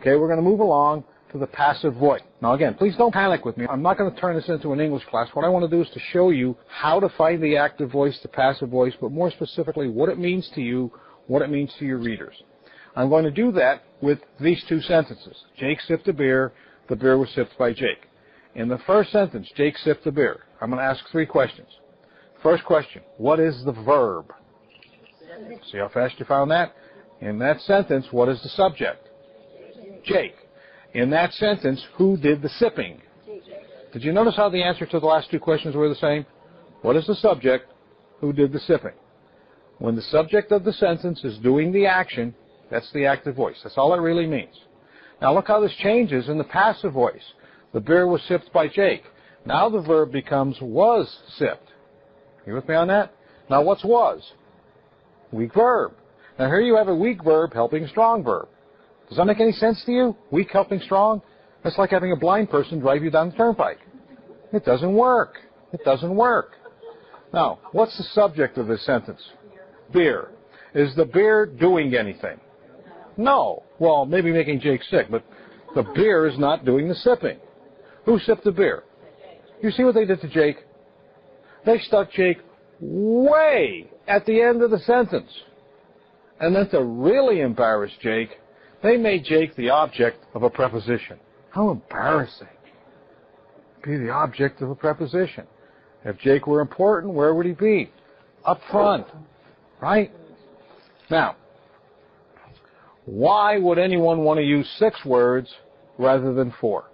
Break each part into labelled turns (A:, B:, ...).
A: Okay, we're going to move along to the passive voice. Now again, please don't panic with me. I'm not going to turn this into an English class. What I want to do is to show you how to find the active voice, the passive voice, but more specifically what it means to you, what it means to your readers. I'm going to do that with these two sentences. Jake sipped a beer, the beer was sipped by Jake. In the first sentence, Jake sipped a beer, I'm going to ask 3 questions. First question, what is the verb? See how fast you found that? In that sentence, what is the subject? Jake. In that sentence, who did the sipping? Did you notice how the answer to the last 2 questions were the same? What is the subject? Who did the sipping? When the subject of the sentence is doing the action, that's the active voice. That's all it really means. Now look how this changes in the passive voice. The beer was sipped by Jake. Now the verb becomes was sipped. You with me on that? Now what's was? Weak verb. Now here you have a weak verb helping a strong verb. Does that make any sense to you? Weak helping strong? That's like having a blind person drive you down the turnpike. It doesn't work. It doesn't work. Now, what's the subject of this sentence? Beer. Is the beer doing anything? No. Well, maybe making Jake sick, but the beer is not doing the sipping. Who sipped the beer? You see what they did to Jake? They stuck Jake way at the end of the sentence. And then to really embarrass Jake, they made Jake the object of a preposition. How embarrassing. Be the object of a preposition. If Jake were important, where would he be? Up front. Right? Now, why would anyone want to use 6 words rather than 4?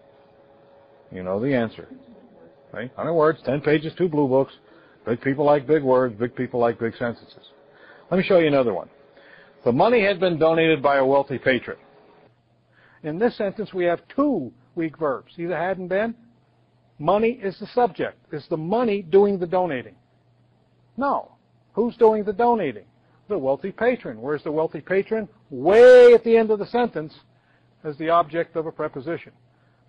A: You know the answer. Right? 100 words, 10 pages, 2 blue books. Big people like big words, big people like big sentences. Let me show you another one. The money had been donated by a wealthy patron. In this sentence, we have 2 weak verbs. See the had and been? Money is the subject. Is the money doing the donating? No. Who's doing the donating? The wealthy patron. Where's the wealthy patron? Way at the end of the sentence as the object of a preposition.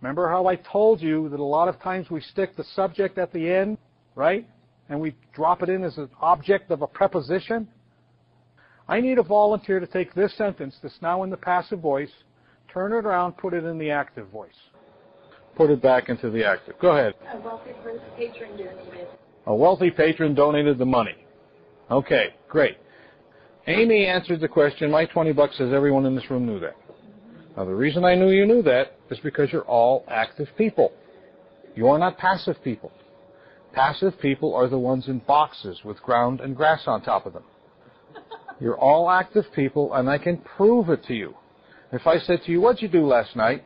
A: Remember how I told you that a lot of times we stick the subject at the end, right? And we drop it in as an object of a preposition? I need a volunteer to take this sentence that's now in the passive voice, turn it around, put it in the active voice. Put it back into the active. Go ahead.
B: A wealthy patron donated.
A: A wealthy patron donated the money. Okay, great. Amy answered the question, my 20 bucks says everyone in this room knew that. Now the reason I knew you knew that is because you're all active people. You are not passive people. Passive people are the ones in boxes with ground and grass on top of them. You're all active people, and I can prove it to you. If I said to you, what'd you do last night?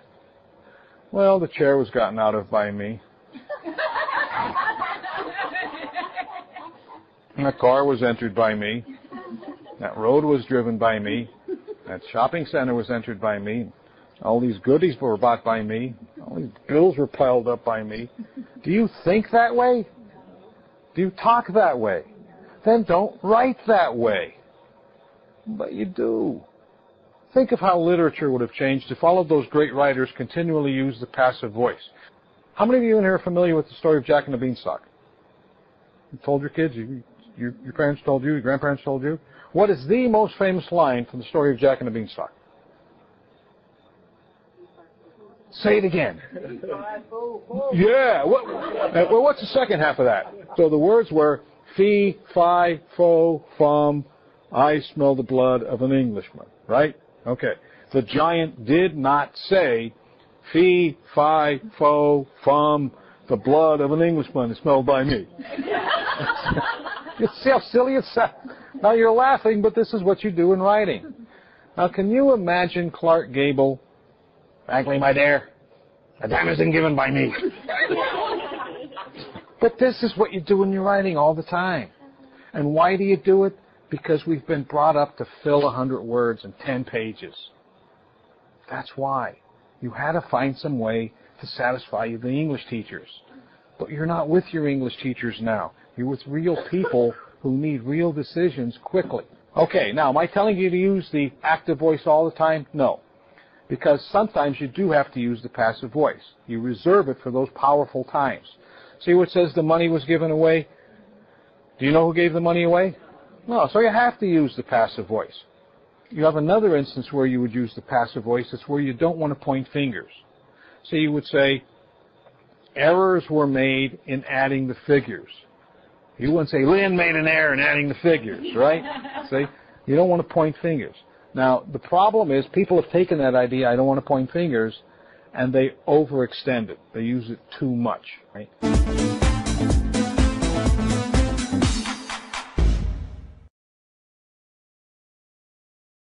A: Well, the chair was gotten out of by me. And the car was entered by me. That road was driven by me. That shopping center was entered by me. All these goodies were bought by me. All these bills were piled up by me. Do you think that way? Do you talk that way? Then don't write that way. But you do. Think of how literature would have changed if all of those great writers continually used the passive voice. How many of you in here are familiar with the story of Jack and the Beanstalk? You told your kids? Your parents told you? Your grandparents told you? What is the most famous line from the story of Jack and the Beanstalk? Say it again. Yeah. Well, what's the second half of that? So the words were, fee, fi, fo, fum, I smell the blood of an Englishman. Right? Okay. The giant did not say, fee, fi, fo, fum, the blood of an Englishman is smelled by me. You see how silly it sounds? Now you're laughing, but this is what you do in writing. Now can you imagine Clark Gable, frankly, my dear, the dime isn't given by me. But this is what you do in your writing all the time. And why do you do it? Because we've been brought up to fill 100 words in 10 pages. That's why. You had to find some way to satisfy the English teachers. But you're not with your English teachers now. You're with real people who need real decisions quickly. Okay, now, am I telling you to use the active voice all the time? No. Because sometimes you do have to use the passive voice. You reserve it for those powerful times. See what says the money was given away? Do you know who gave the money away? No, so you have to use the passive voice. You have another instance where you would use the passive voice. It's where you don't want to point fingers. So you would say, errors were made in adding the figures. You wouldn't say, Lynn made an error in adding the figures, right? See? You don't want to point fingers. Now, the problem is people have taken that idea, I don't want to point fingers, and they overextend it. They use it too much, right?